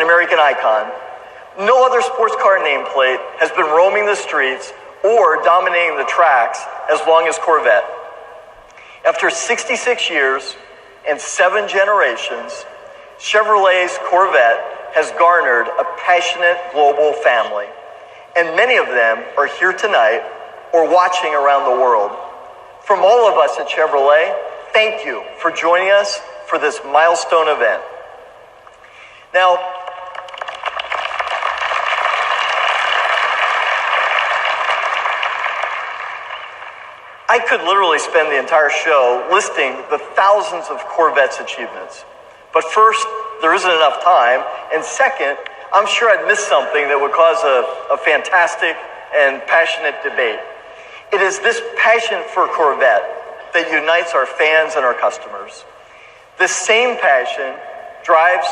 an American icon. No other sports car nameplate has been roaming the streets or dominating the tracks as long as Corvette. After 66 years and 7 generations, Chevrolet's Corvette has garnered a passionate global family, and many of them are here tonight or watching around the world. From all of us at Chevrolet, thank you for joining us for this milestone event. Now, I could literally spend the entire show listing the thousands of Corvette's achievements. But first, there isn't enough time. And second, I'm sure I'd miss something that would cause a fantastic and passionate debate. It is this passion for Corvette that unites our fans and our customers. This same passion drives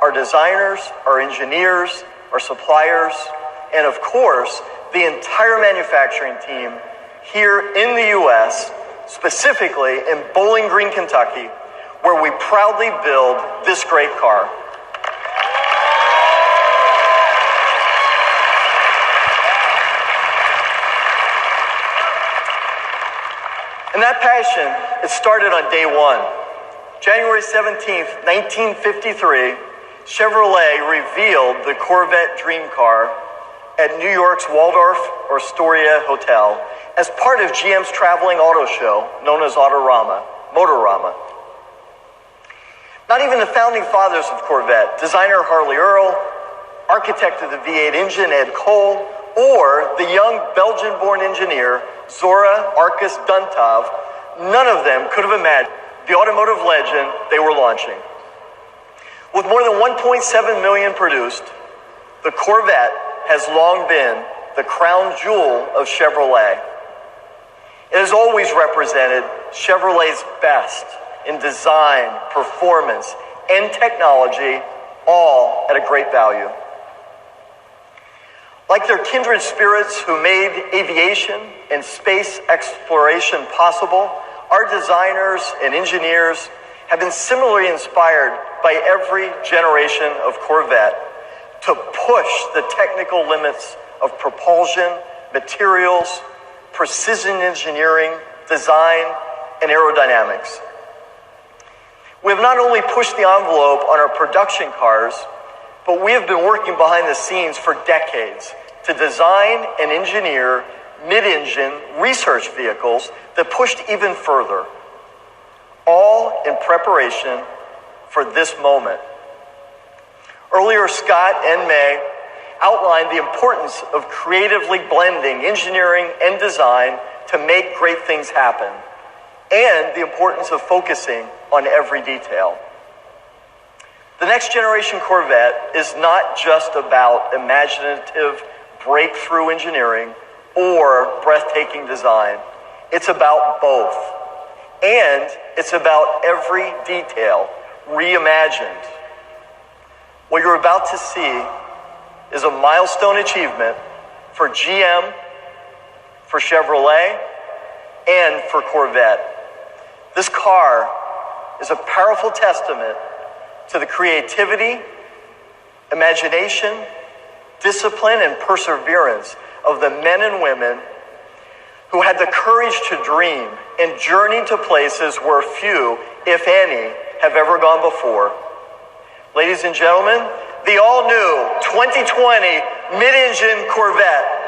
our designers, our engineers, our suppliers, and of course, the entire manufacturing team here in the U.S., specifically in Bowling Green, Kentucky, where we proudly build this great car. And that passion, it started on day one. January 17th, 1953, Chevrolet revealed the Corvette Dream Car at New York's Waldorf Astoria Hotel as part of GM's traveling auto show known as Motorama. Not even the founding fathers of Corvette, designer Harley Earl, architect of the V8 engine Ed Cole, or the young Belgian-born engineer Zora Arkus Duntov, none of them could have imagined the automotive legend they were launching. With more than 1.7 million produced, the Corvette has long been the crown jewel of Chevrolet. It has always represented Chevrolet's best in design, performance, and technology, all at a great value. Like their kindred spirits who made aviation and space exploration possible, our designers and engineers have been similarly inspired by every generation of Corvette to push the technical limits of propulsion, materials, precision engineering, design, and aerodynamics. We have not only pushed the envelope on our production cars, but we have been working behind the scenes for decades to design and engineer mid-engine research vehicles that pushed even further, all in preparation for this moment. Earlier, Scott and May outlined the importance of creatively blending engineering and design to make great things happen, and the importance of focusing on every detail. The next generation Corvette is not just about imaginative breakthrough engineering or breathtaking design. It's about both. And it's about every detail reimagined. What you're about to see is a milestone achievement for GM, for Chevrolet, and for Corvette. This car is a powerful testament to the creativity, imagination, discipline, and perseverance of the men and women who had the courage to dream and journey to places where few, if any, have ever gone before. Ladies and gentlemen, the all-new 2020 mid-engine Corvette.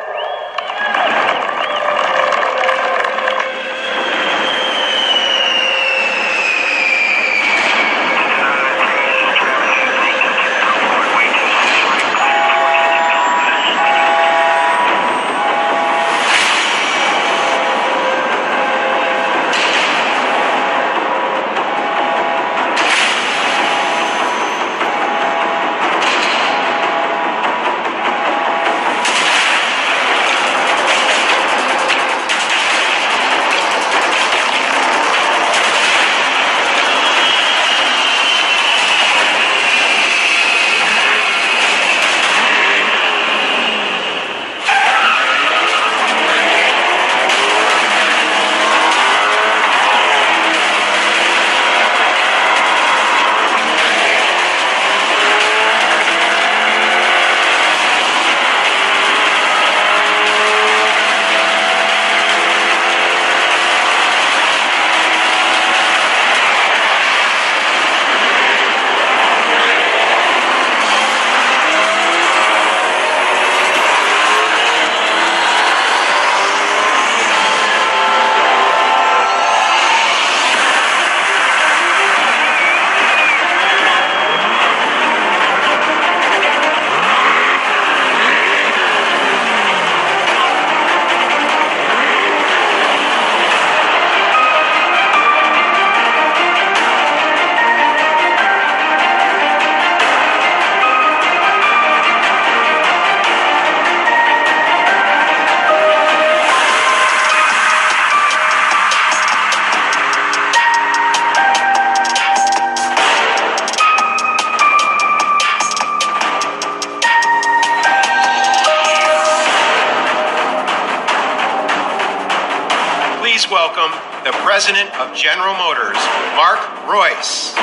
welcome the President of General Motors, Mark Royce.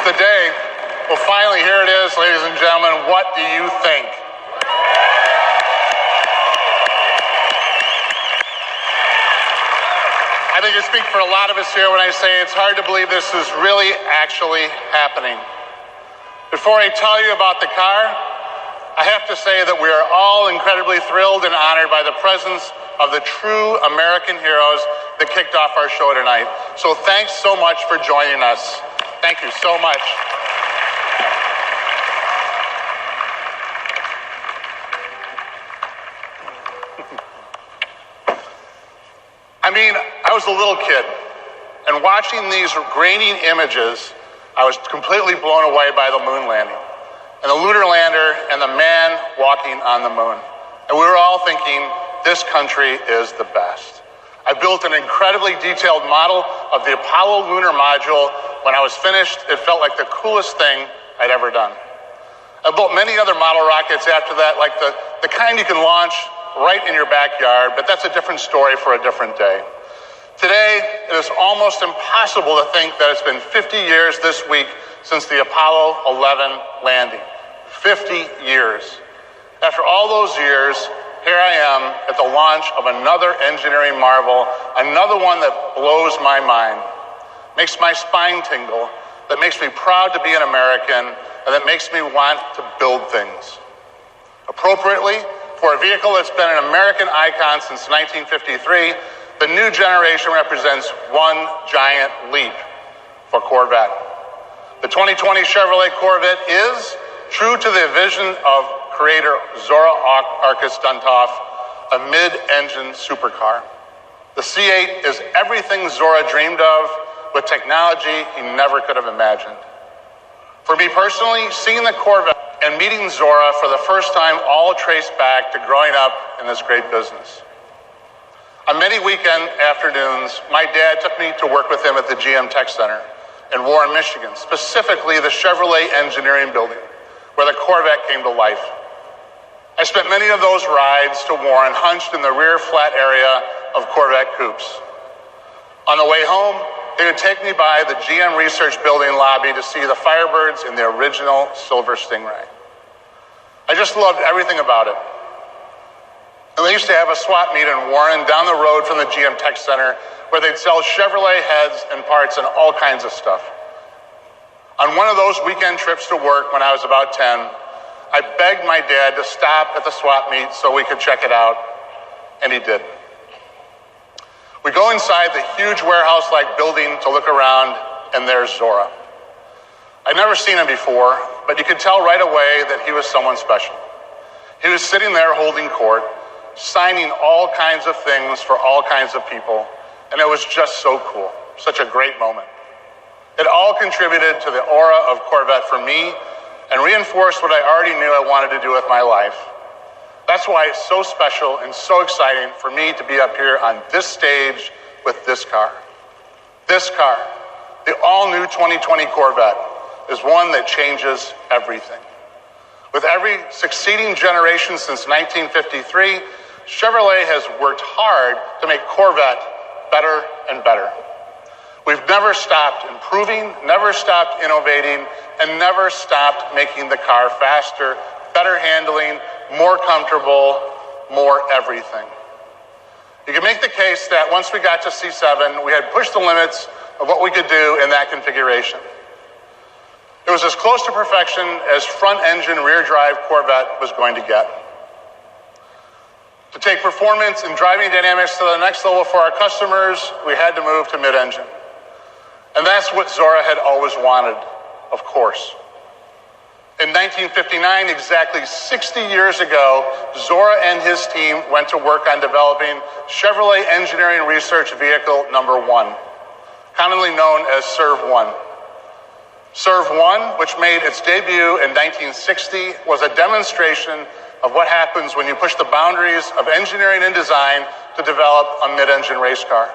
The day. Well, finally, here it is, ladies and gentlemen. What do you think? I think I speak for a lot of us here when I say it's hard to believe this is really actually happening. Before I tell you about the car, I have to say that we are all incredibly thrilled and honored by the presence of the true American heroes that kicked off our show tonight. So thanks so much for joining us. Thank you so much. I mean, I was a little kid, and watching these grainy images, I was completely blown away by the moon landing, and the lunar lander, and the man walking on the moon. And we were all thinking, this country is the best. I built an incredibly detailed model of the Apollo lunar module. When I was finished, it felt like the coolest thing I'd ever done. I built many other model rockets after that, like the kind you can launch right in your backyard, but that's a different story for a different day. Today, it is almost impossible to think that it's been 50 years this week since the Apollo 11 landing. 50 years. After all those years, here I am at the launch of another engineering marvel, another one that blows my mind, makes my spine tingle, that makes me proud to be an American, and that makes me want to build things. Appropriately, for a vehicle that's been an American icon since 1953, the new generation represents one giant leap for Corvette. The 2020 Chevrolet Corvette is true to the vision of creator Zora Arkus-Duntov, a mid-engine supercar. The C8 is everything Zora dreamed of with technology he never could have imagined. For me personally, seeing the Corvette and meeting Zora for the first time all trace back to growing up in this great business. On many weekend afternoons, my dad took me to work with him at the GM Tech Center in Warren, Michigan, specifically the Chevrolet Engineering Building, where the Corvette came to life. I spent many of those rides to Warren hunched in the rear flat area of Corvette coupes. On the way home, they would take me by the GM Research Building lobby to see the Firebirds in the original silver Stingray. I just loved everything about it. And they used to have a swap meet in Warren down the road from the GM Tech Center where they'd sell Chevrolet heads and parts and all kinds of stuff. On one of those weekend trips to work when I was about 10, I begged my dad to stop at the swap meet so we could check it out, and he did. We go inside the huge warehouse-like building to look around, and there's Zora. I'd never seen him before, but you could tell right away that he was someone special. He was sitting there holding court, signing all kinds of things for all kinds of people, and it was just so cool, such a great moment. It all contributed to the aura of Corvette for me and reinforced what I already knew I wanted to do with my life. That's why it's so special and so exciting for me to be up here on this stage with this car. This car, the all-new 2020 Corvette, is one that changes everything. With every succeeding generation since 1953, Chevrolet has worked hard to make Corvette better and better. We've never stopped improving, never stopped innovating, and never stopped making the car faster, better handling, more comfortable, more everything. You can make the case that once we got to C7, we had pushed the limits of what we could do in that configuration. It was as close to perfection as front-engine, rear-drive Corvette was going to get. To take performance and driving dynamics to the next level for our customers, we had to move to mid-engine. And that's what Zora had always wanted, of course. In 1959, exactly 60 years ago, Zora and his team went to work on developing Chevrolet Engineering Research Vehicle number 1, commonly known as SERV-1. SERV-1, which made its debut in 1960, was a demonstration of what happens when you push the boundaries of engineering and design to develop a mid-engine race car.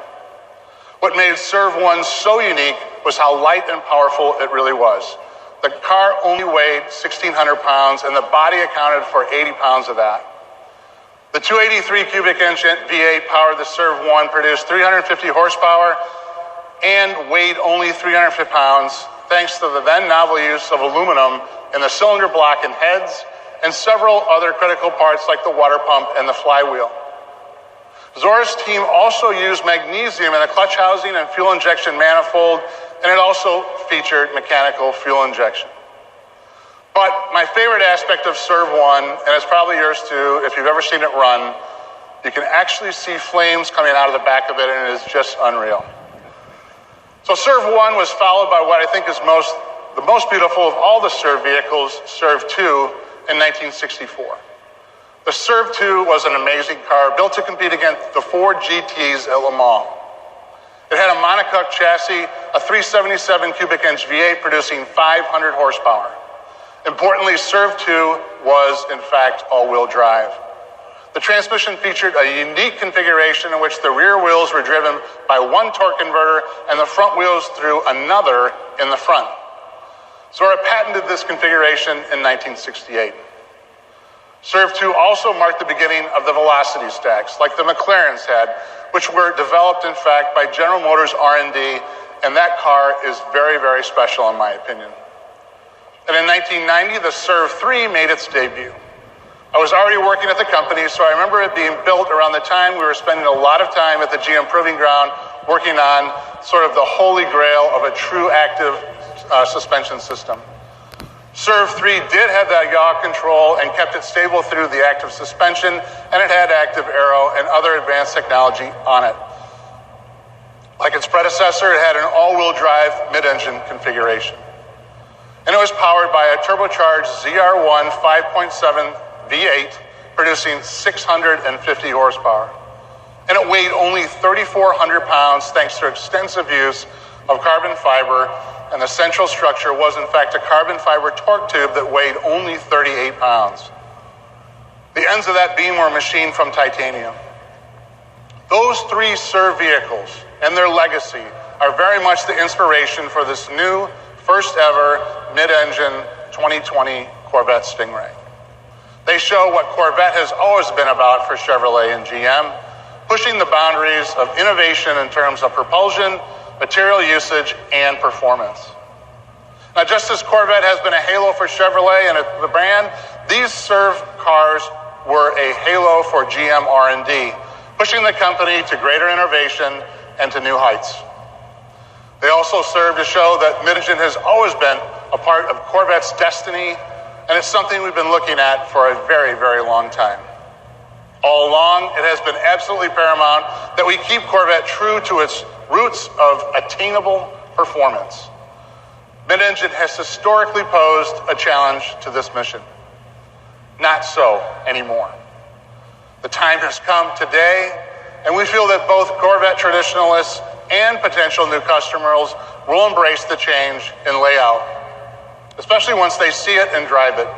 What made Serve 1 so unique was how light and powerful it really was. The car only weighed 1,600 pounds, and the body accounted for 80 pounds of that. The 283 cubic inch V8 powered the Serve 1 produced 350 horsepower and weighed only 350 pounds, thanks to the then novel use of aluminum in the cylinder block and heads, and several other critical parts like the water pump and the flywheel. Zora's team also used magnesium in the clutch housing and fuel injection manifold, and it also featured mechanical fuel injection. But my favorite aspect of Serve 1, and it's probably yours too, if you've ever seen it run, you can actually see flames coming out of the back of it, and it is just unreal. So Serve 1 was followed by what I think is the most beautiful of all the Serve vehicles, Serve 2, in 1964. The Serve 2 was an amazing car built to compete against the Ford GTs at Le Mans. It had a monocoque chassis, a 377 cubic inch V8 producing 500 horsepower. Importantly, Serve 2 was, in fact, all-wheel drive. The transmission featured a unique configuration in which the rear wheels were driven by one torque converter and the front wheels through another in the front. Zora patented this configuration in 1968. Serve 2 also marked the beginning of the velocity stacks, like the McLarens had, which were developed, in fact, by General Motors R&D, and that car is very, very special in my opinion. And in 1990, the Serve 3 made its debut. I was already working at the company, so I remember it being built around the time we were spending a lot of time at the GM Proving Ground working on sort of the holy grail of a true active suspension system. Serve 3 did have that yaw control and kept it stable through the active suspension, and it had active aero and other advanced technology on it. Like its predecessor, it had an all-wheel drive mid-engine configuration. And it was powered by a turbocharged ZR1 5.7 V8 producing 650 horsepower. And it weighed only 3,400 pounds thanks to extensive use of carbon fiber, and the central structure was in fact a carbon fiber torque tube that weighed only 38 pounds. The ends of that beam were machined from titanium. Those three Serve vehicles and their legacy are very much the inspiration for this new, first ever mid-engine 2020 Corvette Stingray. They show what Corvette has always been about for Chevrolet and GM, pushing the boundaries of innovation in terms of propulsion, material usage, and performance. Now, just as Corvette has been a halo for Chevrolet and the brand, these Serve cars were a halo for GM R&D, pushing the company to greater innovation and to new heights. They also serve to show that mid-engine has always been a part of Corvette's destiny, and it's something we've been looking at for a very, very long time. All along, it has been absolutely paramount that we keep Corvette true to its roots of attainable performance. Mid-engine has historically posed a challenge to this mission. Not so anymore. The time has come today, and we feel that both Corvette traditionalists and potential new customers will embrace the change in layout, especially once they see it and drive it.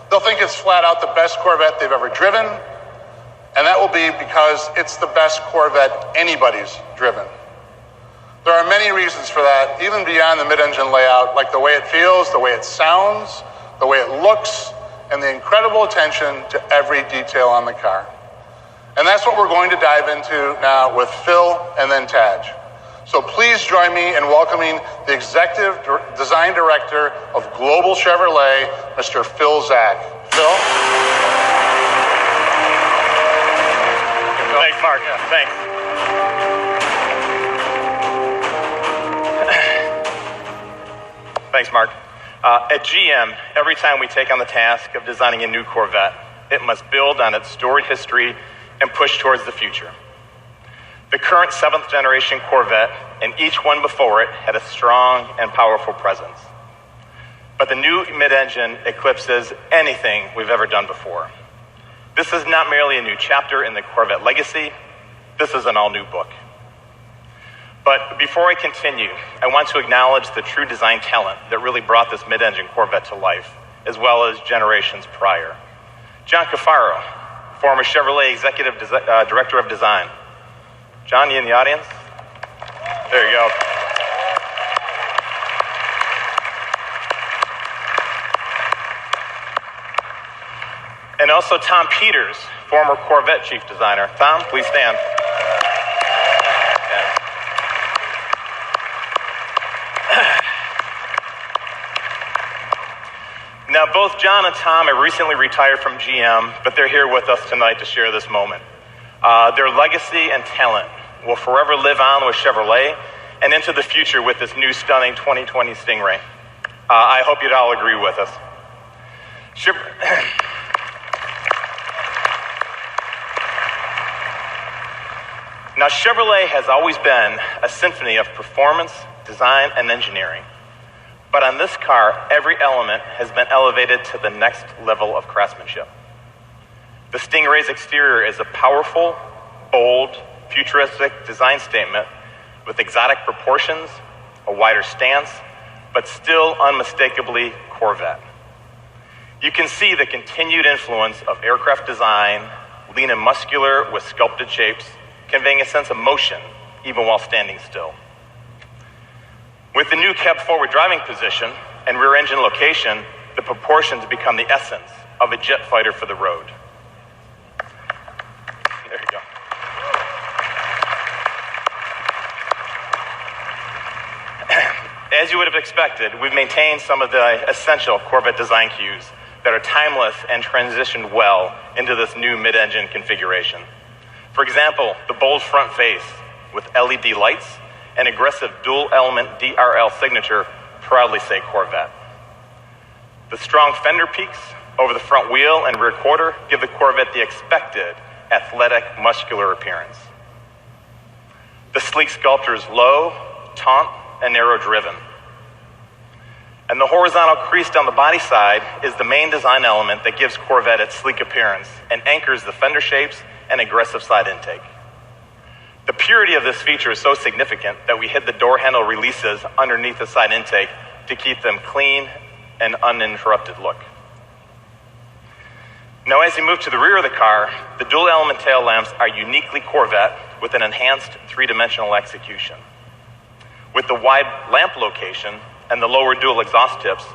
They'll think it's flat out the best Corvette they've ever driven, and that will be because it's the best Corvette anybody's driven. There are many reasons for that, even beyond the mid-engine layout, like the way it feels, the way it sounds, the way it looks, and the incredible attention to every detail on the car. And that's what we're going to dive into now with Phil and then Taj. So please join me in welcoming the Executive Design Director of Global Chevrolet, Mr. Phil Zak. Phil? Thanks, Mark. Yeah, thanks. Thanks, Mark. At GM, every time we take on the task of designing a new Corvette, it must build on its storied history and push towards the future. The current 7th generation Corvette and each one before it had a strong and powerful presence. But the new mid-engine eclipses anything we've ever done before. This is not merely a new chapter in the Corvette legacy, this is an all-new book. But before I continue, I want to acknowledge the true design talent that really brought this mid-engine Corvette to life, as well as generations prior. John Cafaro, former Chevrolet Executive Director of Design. John, you in the audience? There you go. And also Tom Peters, former Corvette chief designer. Tom, please stand. Now, both John and Tom have recently retired from GM, but they're here with us tonight to share this moment. Their legacy and talent will forever live on with Chevrolet and into the future with this new stunning 2020 Stingray. I hope you'd all agree with us. Now, Chevrolet has always been a symphony of performance, design, and engineering. But on this car, every element has been elevated to the next level of craftsmanship. The Stingray's exterior is a powerful, bold, futuristic design statement with exotic proportions, a wider stance, but still unmistakably Corvette. You can see the continued influence of aircraft design, lean and muscular with sculpted shapes, conveying a sense of motion even while standing still. With the new cab forward driving position and rear engine location, the proportions become the essence of a jet fighter for the road. There you go. As you would have expected, we've maintained some of the essential Corvette design cues that are timeless and transitioned well into this new mid-engine configuration. For example, the bold front face with LED lights and aggressive dual-element DRL signature proudly say Corvette. The strong fender peaks over the front wheel and rear quarter give the Corvette the expected athletic, muscular appearance. The sleek sculpture is low, taunt, and narrow-driven. And the horizontal crease down the body side is the main design element that gives Corvette its sleek appearance and anchors the fender shapes and aggressive side intake. The purity of this feature is so significant that we hid the door handle releases underneath the side intake to keep them clean and uninterrupted look. Now, as you move to the rear of the car, the dual element tail lamps are uniquely Corvette with an enhanced three-dimensional execution. With the wide lamp location and the lower dual exhaust tips,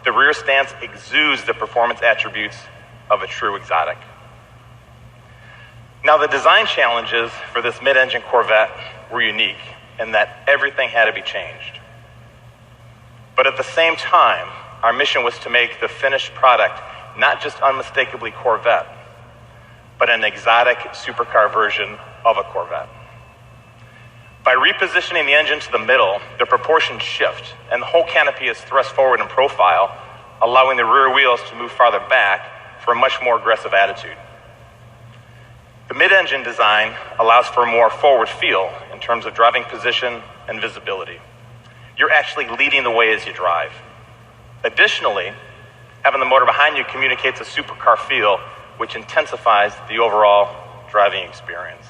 the rear stance exudes the performance attributes of a true exotic. Now, the design challenges for this mid-engine Corvette were unique in that everything had to be changed. But at the same time, our mission was to make the finished product not just unmistakably Corvette, but an exotic supercar version of a Corvette. By repositioning the engine to the middle, the proportions shift and the whole canopy is thrust forward in profile, allowing the rear wheels to move farther back for a much more aggressive attitude. The mid-engine design allows for a more forward feel in terms of driving position and visibility. You're actually leading the way as you drive. Additionally, having the motor behind you communicates a supercar feel, which intensifies the overall driving experience.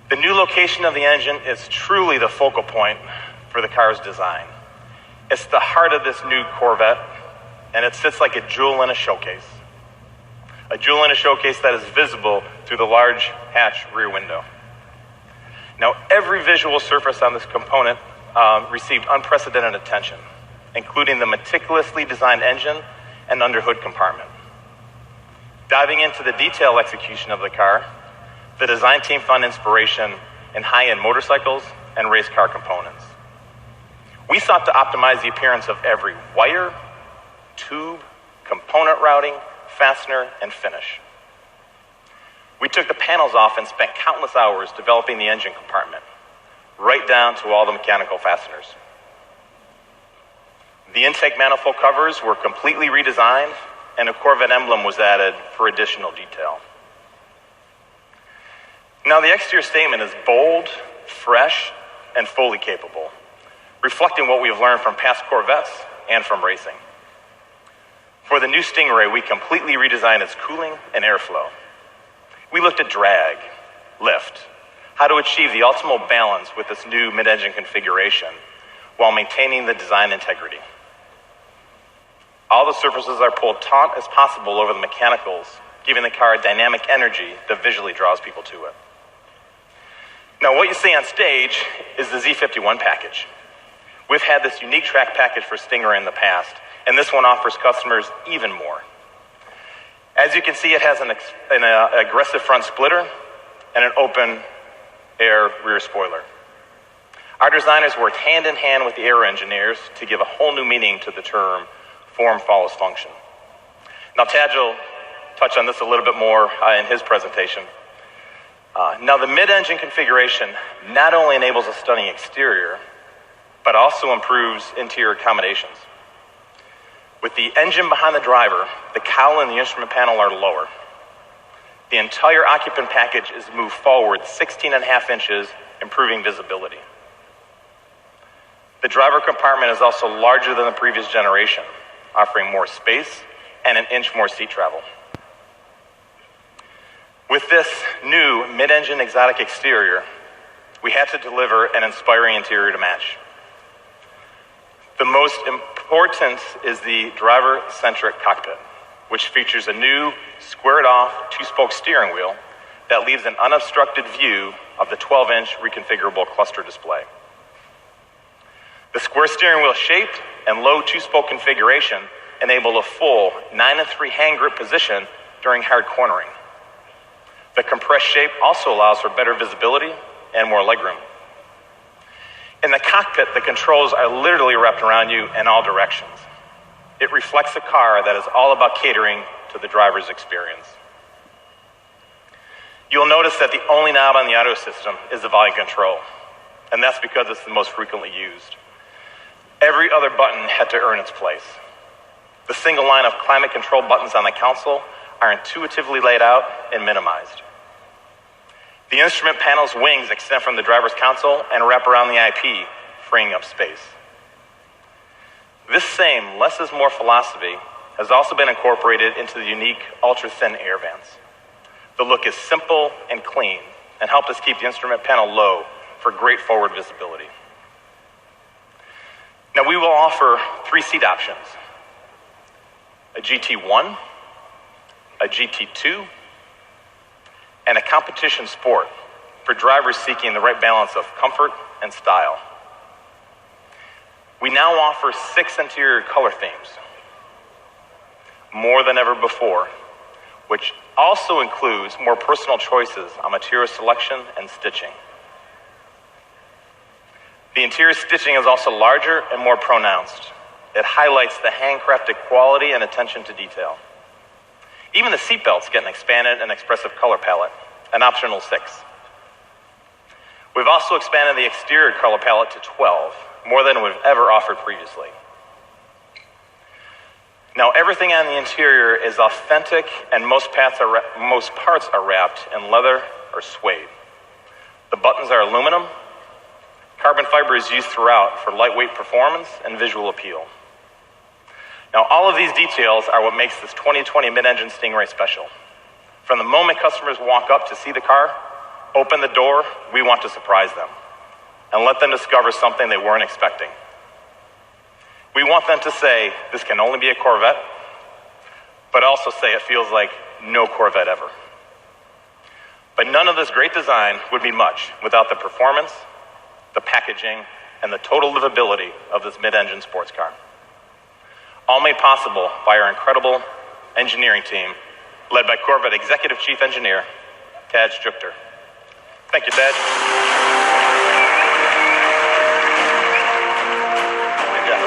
The new location of the engine is truly the focal point for the car's design. It's the heart of this new Corvette, and it sits like a jewel in a showcase. A jewel in a showcase that is visible through the large hatch rear window. Now, every visual surface on this component received unprecedented attention, including the meticulously designed engine and underhood compartment. Diving into the detail execution of the car, the design team found inspiration in high-end motorcycles and race car components. We sought to optimize the appearance of every wire, tube, component routing, fastener, and finish. We took the panels off and spent countless hours developing the engine compartment, right down to all the mechanical fasteners. The intake manifold covers were completely redesigned, and a Corvette emblem was added for additional detail. Now, the exterior statement is bold, fresh, and fully capable, reflecting what we've learned from past Corvettes and from racing. For the new Stingray, we completely redesigned its cooling and airflow. We looked at drag, lift, how to achieve the optimal balance with this new mid-engine configuration while maintaining the design integrity. All the surfaces are pulled taut as possible over the mechanicals, giving the car a dynamic energy that visually draws people to it. Now, what you see on stage is the Z51 Package. We've had this unique track package for Stingray in the past, and this one offers customers even more. As you can see, it has an aggressive front splitter and an open-air rear spoiler. Our designers worked hand in hand with the aero engineers to give a whole new meaning to the term form follows function. Now, Taj will touch on this a little bit more in his presentation. Now, the mid-engine configuration not only enables a stunning exterior, but also improves interior accommodations. With the engine behind the driver, the cowl and the instrument panel are lower. The entire occupant package is moved forward 16.5 inches, improving visibility. The driver compartment is also larger than the previous generation, offering more space and an inch more seat travel. With this new mid-engine exotic exterior, we had to deliver an inspiring interior to match. The most important is the driver-centric cockpit, which features a new squared-off two-spoke steering wheel that leaves an unobstructed view of the 12-inch reconfigurable cluster display. The square steering wheel shape and low two-spoke configuration enable a full 9-3 hand grip position during hard cornering. The compressed shape also allows for better visibility and more legroom. In the cockpit, the controls are literally wrapped around you in all directions. It reflects a car that is all about catering to the driver's experience. You'll notice that the only knob on the audio system is the volume control, and that's because it's the most frequently used. Every other button had to earn its place. The single line of climate control buttons on the console are intuitively laid out and minimized. The instrument panel's wings extend from the driver's console and wrap around the IP, freeing up space. This same less is more philosophy has also been incorporated into the unique ultra-thin air vents. The look is simple and clean and helped us keep the instrument panel low for great forward visibility. Now, we will offer 3 seat options: a GT1, a GT2, and a competition sport for drivers seeking the right balance of comfort and style. We now offer 6 interior color themes, more than ever before, which also includes more personal choices on material selection and stitching. The interior stitching is also larger and more pronounced. It highlights the handcrafted quality and attention to detail. Even the seatbelts get an expanded and expressive color palette, an optional 6. We've also expanded the exterior color palette to 12, more than we've ever offered previously. Now, everything on the interior is authentic, and most parts are wrapped in leather or suede. The buttons are aluminum. Carbon fiber is used throughout for lightweight performance and visual appeal. Now, all of these details are what makes this 2020 mid-engine Stingray special. From the moment customers walk up to see the car, open the door, we want to surprise them and let them discover something they weren't expecting. We want them to say, this can only be a Corvette, but also say it feels like no Corvette ever. But none of this great design would be much without the performance, the packaging, and the total livability of this mid-engine sports car. All made possible by our incredible engineering team, led by Corvette Executive Chief Engineer, Taj Jukter. Thank you, Taj. Good job.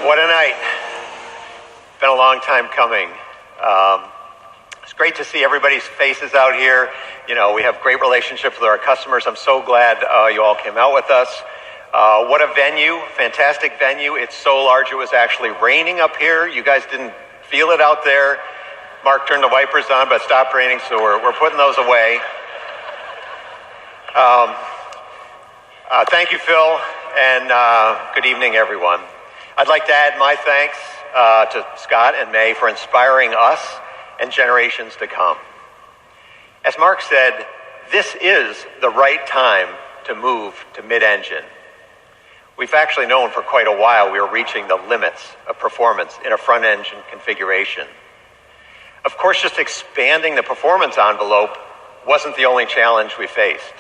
What a night. Been a long time coming. It's great to see everybody's faces out here. You know, we have great relationships with our customers. I'm so glad you all came out with us. What a venue, fantastic venue. It's so large it was actually raining up here. You guys didn't feel it out there. Mark turned the wipers on, but it stopped raining, so we're putting those away. Thank you, Phil, and good evening, everyone. I'd like to add my thanks to Scott and May for inspiring us and generations to come. As Mark said, this is the right time to move to mid-engine. We've actually known for quite a while we were reaching the limits of performance in a front-engine configuration. Of course, just expanding the performance envelope wasn't the only challenge we faced.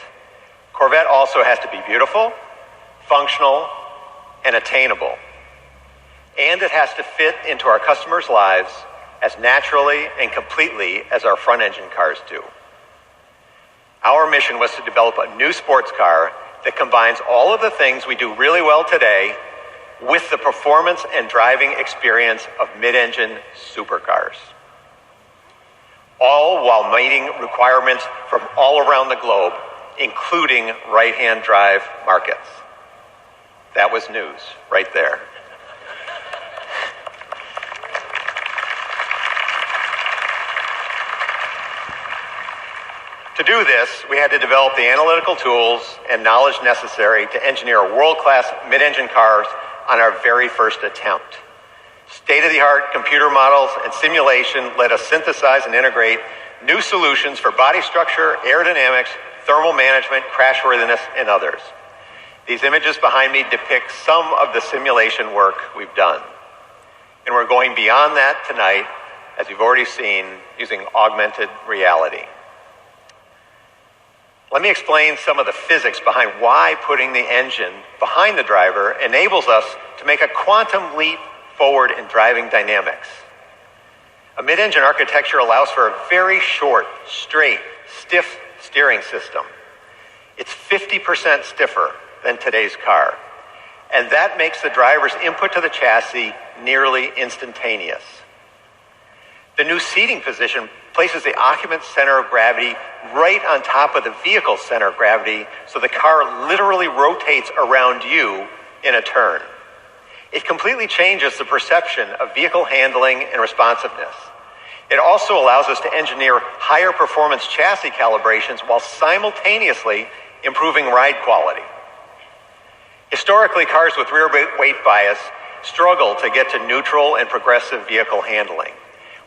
Corvette also has to be beautiful, functional, and attainable. And it has to fit into our customers' lives as naturally and completely as our front-engine cars do. Our mission was to develop a new sports car that combines all of the things we do really well today with the performance and driving experience of mid-engine supercars, all while meeting requirements from all around the globe, including right-hand drive markets. That was news right there. To do this, we had to develop the analytical tools and knowledge necessary to engineer world-class mid-engine cars on our very first attempt. State-of-the-art computer models and simulation let us synthesize and integrate new solutions for body structure, aerodynamics, thermal management, crashworthiness, and others. These images behind me depict some of the simulation work we've done. And we're going beyond that tonight, as you've already seen, using augmented reality. Let me explain some of the physics behind why putting the engine behind the driver enables us to make a quantum leap forward in driving dynamics. A mid-engine architecture allows for a very short, straight, stiff steering system. It's 50% stiffer than today's car, and that makes the driver's input to the chassis nearly instantaneous. The new seating position places the occupant's center of gravity right on top of the vehicle's center of gravity, so the car literally rotates around you in a turn. It completely changes the perception of vehicle handling and responsiveness. It also allows us to engineer higher performance chassis calibrations while simultaneously improving ride quality. Historically, cars with rear weight bias struggle to get to neutral and progressive vehicle handling.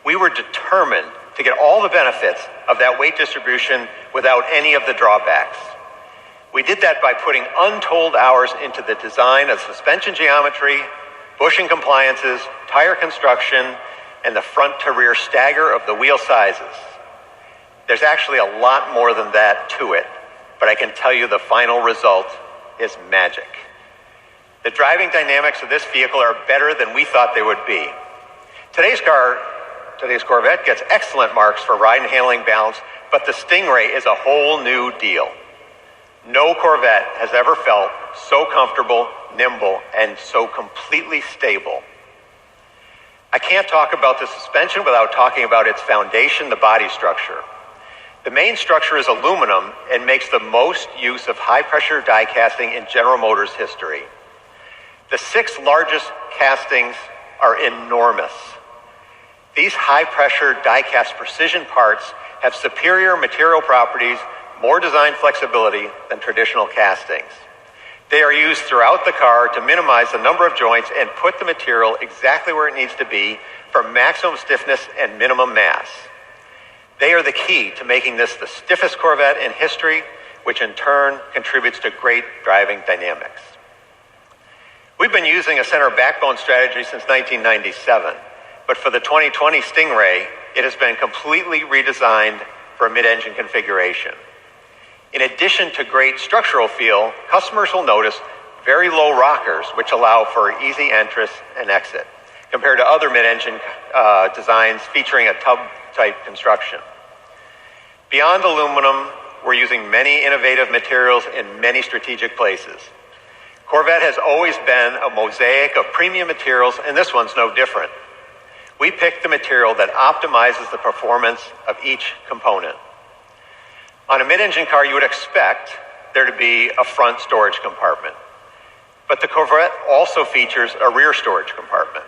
We were determined to get all the benefits of that weight distribution without any of the drawbacks. We did that by putting untold hours into the design of suspension geometry, bushing compliances, tire construction, and the front to rear stagger of the wheel sizes. There's actually a lot more than that to it, but I can tell you the final result is magic. The driving dynamics of this vehicle are better than we thought they would be. Today's Corvette gets excellent marks for ride and handling balance, but the Stingray is a whole new deal. No Corvette has ever felt so comfortable, nimble, and so completely stable. I can't talk about the suspension without talking about its foundation, the body structure. The main structure is aluminum and makes the most use of high-pressure die casting in General Motors history. The 6 largest castings are enormous. These high-pressure die-cast precision parts have superior material properties, more design flexibility than traditional castings. They are used throughout the car to minimize the number of joints and put the material exactly where it needs to be for maximum stiffness and minimum mass. They are the key to making this the stiffest Corvette in history, which in turn contributes to great driving dynamics. We've been using a center backbone strategy since 1997, but for the 2020 Stingray, it has been completely redesigned for a mid-engine configuration. In addition to great structural feel, customers will notice very low rockers, which allow for easy entrance and exit, compared to other mid-engine designs featuring a tub-type construction. Beyond aluminum, we're using many innovative materials in many strategic places. Corvette has always been a mosaic of premium materials, and this one's no different. We picked the material that optimizes the performance of each component. On a mid-engine car, you would expect there to be a front storage compartment. But the Corvette also features a rear storage compartment.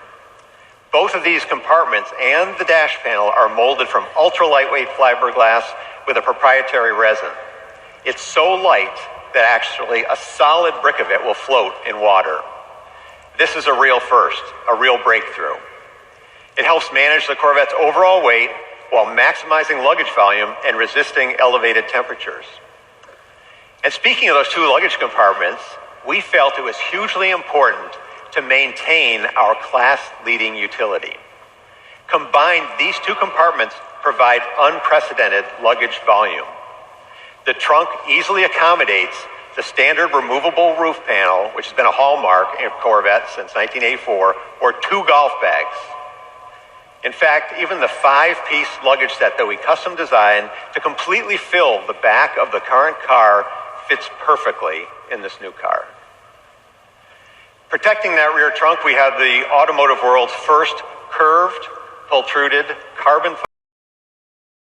Both of these compartments and the dash panel are molded from ultra-lightweight fiberglass with a proprietary resin. It's so light that actually a solid brick of it will float in water. This is a real first, a real breakthrough. It helps manage the Corvette's overall weight while maximizing luggage volume and resisting elevated temperatures. And speaking of those 2 luggage compartments, we felt it was hugely important to maintain our class-leading utility. Combined, these two compartments provide unprecedented luggage volume. The trunk easily accommodates the standard removable roof panel, which has been a hallmark in Corvette since 1984, or 2 golf bags. In fact, even the 5-piece luggage set that we custom designed to completely fill the back of the current car fits perfectly in this new car. Protecting that rear trunk, we have the automotive world's first curved, pultruded, carbon